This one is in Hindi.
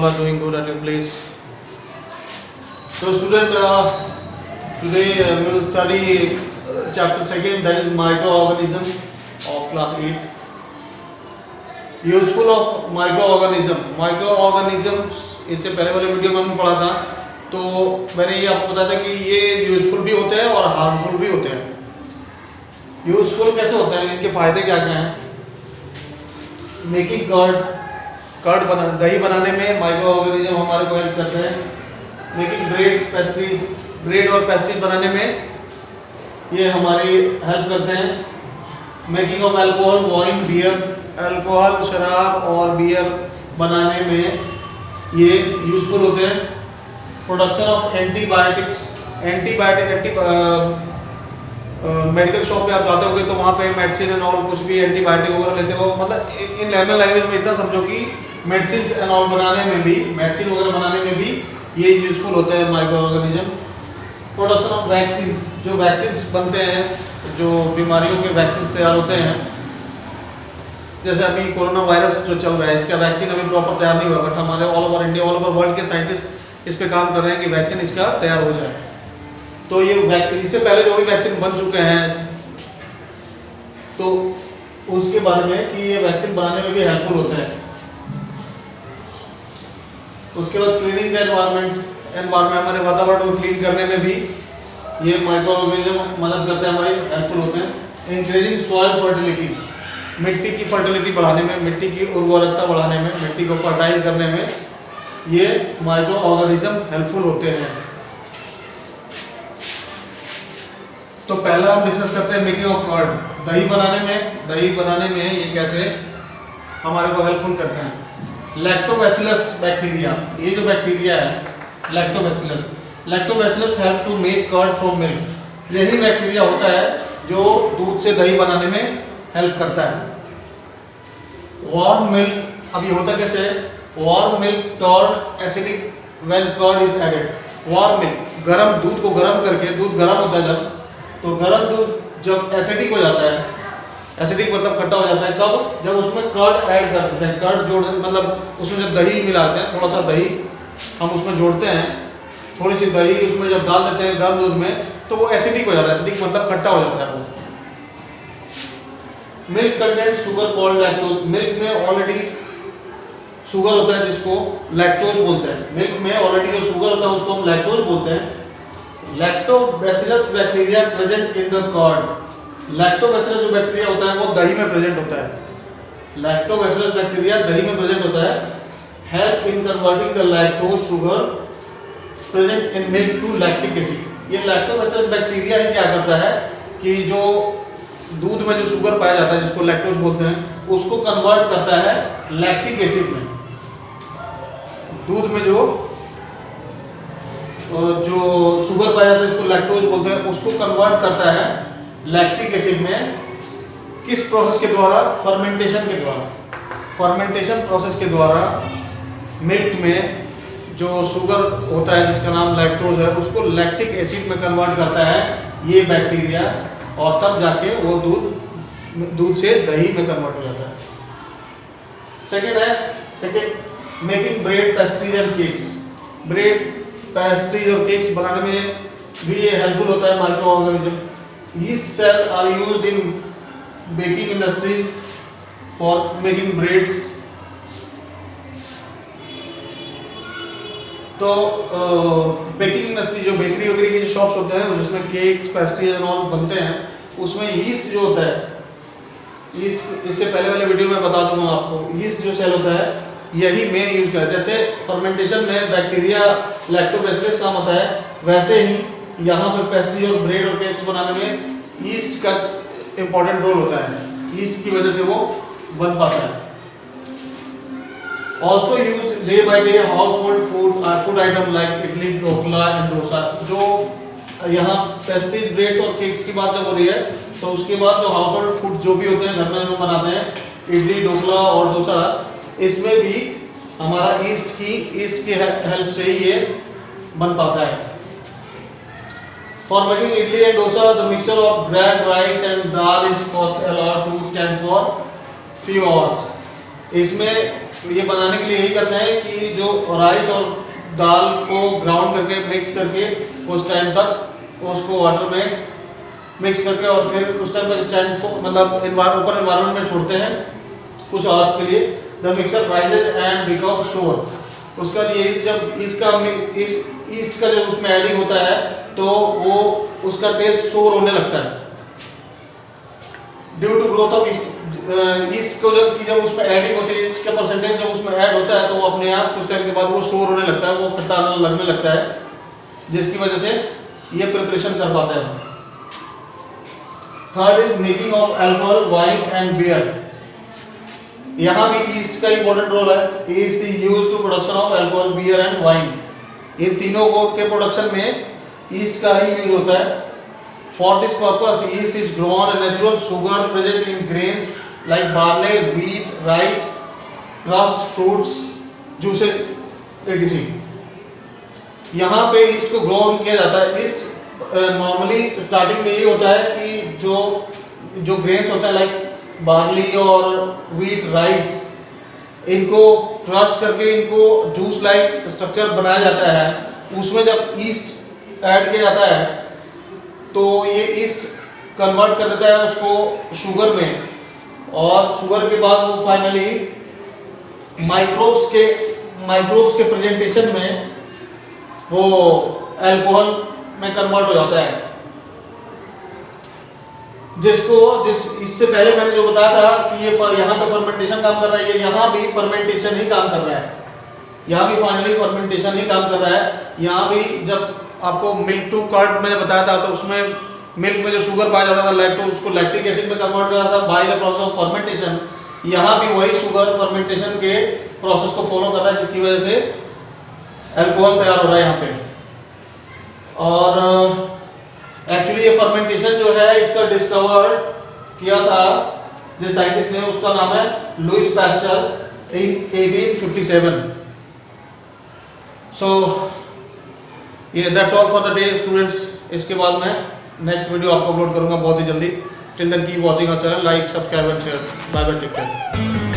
all are doing good at your place. So student, today we will study chapter second, that is microorganism of class 8. Useful of microorganisms, इससे पहले वाले वीडियो में हमने पढ़ा था, तो मैंने ये आपको बताया था कि ये यूजफुल भी होते हैं और हार्मफुल भी होते हैं। यूजफुल कैसे होते हैं, इनके फायदे क्या क्या हैं? मेकिंग कर्ड बना दही बनाने में माइक्रोऑर्गेनिज्म हमारे को हेल्प करते हैं। मेकिंग ब्रेड और पेस्ट्रीज बनाने में ये हमारी हेल्प करते हैं। Making of alcohol, wine, beer, alcohol, शराब और बियर बनाने में ये यूजफुल होते हैं। Production of antibiotics, medical shop पे आप जाते होगे तो वहाँ पे मेडिसिन एंड ऑल कुछ भी एंटीबायोटिक वगैरह लेते हो, मतलब इन लेमन लैंग्वेज में इतना समझो कि मेडिसिन एंड ऑल बनाने में भी, मेडिसिन वगैरह बनाने में भी ये यूजफुल होते हैं माइक्रोऑर्गेनिज्म। प्रोडक्शन ऑफ वैक्सीन, जो वैक्सीन बनते हैं, जो बीमारियों के वैक्सीन तैयार होते हैं, जैसे अभी कोरोना वायरस जो चल रहा है, इसका वैक्सीन अभी प्रॉपर तैयार नहीं हुआ, बट हमारे all over India, all over world के साइंटिस्ट इस पे काम कर रहे हैं कि वैक्सीन इसका तैयार हो जाए। तो ये वैक्सीन, इससे पहले जो भी वैक्सीन बन चुके हैं, तो उसके बारे में कि ये वैक्सीन बनाने में भी हेल्पफुल होते हैं। उसके बाद क्लीनिंग द एनवायरनमेंट, हमारे वातावरण को क्लीन करने में भी ये माइक्रोऑर्गेनिज्म मदद करते हैं, हमारी हेल्पफुल होते हैं। इंक्रीजिंग सॉइल फर्टिलिटी, मिट्टी की फर्टिलिटी बढ़ाने में, मिट्टी की उर्वरकता बढ़ाने में, मिट्टी को फर्टाइल करने में ये माइक्रोऑर्गेनिज्म हेल्पफुल होते हैं। तो पहला हम डिस्कस करते हैं मेकिंग ऑफ कर्ड, दही बनाने में ये कैसे हमारे को हेल्पफुल करते हैं। लैक्टोबैसिलस बैक्टीरिया, ये जो बैक्टीरिया है lactobacillus help to make curd from milk, यही बैक्टीरिया होता है जो दूध से दही बनाने में हेल्प करता है। वार्म मिल्क, अभी होता कैसे, warm milk turn acidic when curd is added. Warm milk, गरम दूध को गरम करके, दूध गरम होता है जब, तो गरम दूध जब एसिडिक हो जाता है, एसिडिक मतलब खट्टा हो जाता है, कब, जब उसमें कर्ड ऐड कर देते हैं, कर्ड जोड़, मतलब उसमें जब दही मिलाते हैं, थोड़ा सा दही हम उसमें जोड़ते हैं, थोड़ी सी दही उसमें जब डाल देते हैं गर्म दूध में, तो वो एसिडिक हो जाता है, एसिडिक मतलब खट्टा हो जाता है वो। Milk contain sugar called lactose, milk में ऑलरेडी शुगर होता है जिसको लैक्टोज बोलते हैं, मिल्क में ऑलरेडी जो शुगर होता है उसको हम लैक्टोज बोलते हैं। Lactobacillus bacteria present in the curd, lactobacillus जो बैक्टीरिया होता है वो दही में प्रेजेंट होता है, लैक्टोबैसिलस बैक्टीरिया दही में प्रेजेंट होता है। Help in converting the lactose sugar present in milk to lactic acid, ये लैक्टोबैसिलस बैक्टीरिया ही क्या करता है कि जो दूध में जो शुगर पाया जाता है जिसको लैक्टोज बोलते हैं, उसको कन्वर्ट करता है लैक्टिक एसिड में। दूध में जो शुगर पाया जाता है जिसको लैक्टोज बोलते हैं, उसको कन्वर्ट करता है लैक्टिक एसिड में। किस प्रोसेस के द्वारा, फर्मेंटेशन के द्वारा, फर्मेंटेशन प्रोसेस के द्वारा मिल्क में जो शुगर होता है जिसका नाम लैक्टोज है, उसको लैक्टिक एसिड में कन्वर्ट करता है ये बैक्टीरिया, और तब जाके वो दूध से दही में कन्वर्ट हो जाता है। Second making bread, pastries and cakes, bread, pastries और केक्स बनाने में भी ये हेल्पफुल होता है microorganism. Yeast cell are used in baking industries for making breads, तो बेकिंग इंडस्ट्री, जो बेकरी वगैरह के जो शॉप्स होते हैं जिसमें केक्स, पेस्ट्रीज एंड ऑल बनते हैं, उसमें यीस्ट जो होता है, यीस्ट, इससे पहले वाले वीडियो में बता दूंगा आपको, यीस्ट जो सेल होता है यही मेन यूज करता है। जैसे फर्मेंटेशन में बैक्टीरिया लैक्टोबैसिलस काम होता है, वैसे ही यहाँ पर पेस्ट्री और ब्रेड और केक्स बनाने में यीस्ट का इंपॉर्टेंट रोल होता है, यीस्ट की वजह से वो बन पाता है। Also use day by day household food item like idli, dhokla and dosa, जो यहाँ पेस्ट्रीज, ब्रेड्स और केक्स की बात जब हो रही है, तो उसके बाद जो हाउस होल्ड फूड जो भी होते हैं घर में जो बनाते हैं, इडली, ढोकला और डोसा, इसमें भी हमारा ईस्ट की हेल्प से ही ये बन पाता है। For making idli and dosa the mixture of bread, rice and dal is first allowed to stand for few hours, इसमें ये बनाने के लिए यही करते हैं कि जो राइस और दाल को ग्राउंड करके मिक्स करके उस टाइम तक उसको वाटर में मिक्स करके और फिर उस टाइम तक स्टैंड मतलब ओपन एनवायरनमेंट में छोड़ते हैं कुछ आवर्स के लिए। The mixer rises and become sure. उसके बाद ये जब ईस्ट का जब उसमें एडिंग होता है तो वो उसका टेस्ट श्योर होने लगता है due to growth of yeast को जब उसमें एडिंग होती है, ईस्ट का परसेंटेज जब उसमें ऐड होता है तो वो अपने आप कुछ टाइम के बाद वो श्योर होने लगता है, वो खट्टा लगने लगता है, जिसकी वजह से ये प्रिपरेशन कर पाते हैं। Third is making of alcohol, wine and beer. यहाँ भी ईस्ट का इंपॉर्टेंट रोल है। Yeast is used to production of alcohol, beer and wine. इन तीनों को के प्रोडक्शन में ईस्ट का ही यूज होता है। For this purpose, yeast is grown a natural sugar present in grains like barley, wheat, rice, crust, fruits, juices, etc. यहाँ पे ईस्ट को ग्रो किया जाता है। ईस्ट नॉर्मली स्टार्टिंग में ये होता है कि जो ग्रेन्स होते हैं लाइक बार्ली और व्हीट, राइस, इनको क्रस्ट करके इनको जूस लाइक स्ट्रक्चर बनाया जाता है। उसमें जब ईस्ट ऐड किया जाता है तो ये ईस्ट कन्वर्ट कर देता है उसको शुगर में, और शुगर के बाद वो फाइनली माइक्रोब्स के प्रेजेंटेशन में वो अल्कोहल में कन्वर्ट हो जाता है। इससे पहले मैंने जो बताया था कि ये यहाँ पे फर्मेंटेशन काम कर रहा है, ये यहाँ भी फर्मेंटेशन ही काम कर रहा है। यहाँ भी फाइनली फर्मेंटेशन ही काम कर रहा है। यहाँ भी जब आपको मिल्क टू कर्ड मैंने बताया था तो उसमें मिल्क में जो शुगर पाया जाता था लैक्टोज, उसको लैक्टिक एसिड में कन्वर्ट करा था by the process of fermentation. यहाँ भी वही शुगर फर्मेंटेशन के प्रोसेस को फॉलो कर रहा है, जिसकी वजह से अल्कोहल तैयार हो रहा है यहाँ पे। और एक्चुअली ये फर्मेंटेशन जो है इसका डिस्कवर किया था जिस साइंटिस्ट ने, उसका नाम है लुइस पैस्चर इन 1857। सो ये that's all for the day students. इसके बाद मैं नेक्स्ट वीडियो आपको अपलोड करूंगा बहुत ही जल्दी। Till then keep watching our channel, like, subscribe and share. Bye bye, take care.